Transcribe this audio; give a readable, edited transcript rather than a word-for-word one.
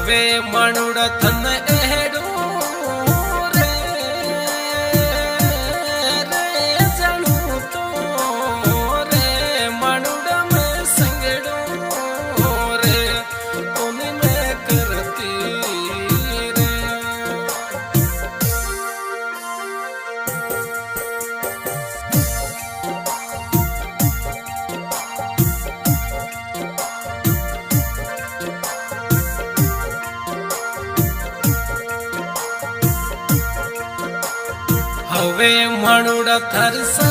हवे मणुड़ थन एड़ो रे रे जनू तो रे मणुड़ में संगड़ो रे तुनी में करती रे। हवे मणुड़ थरसा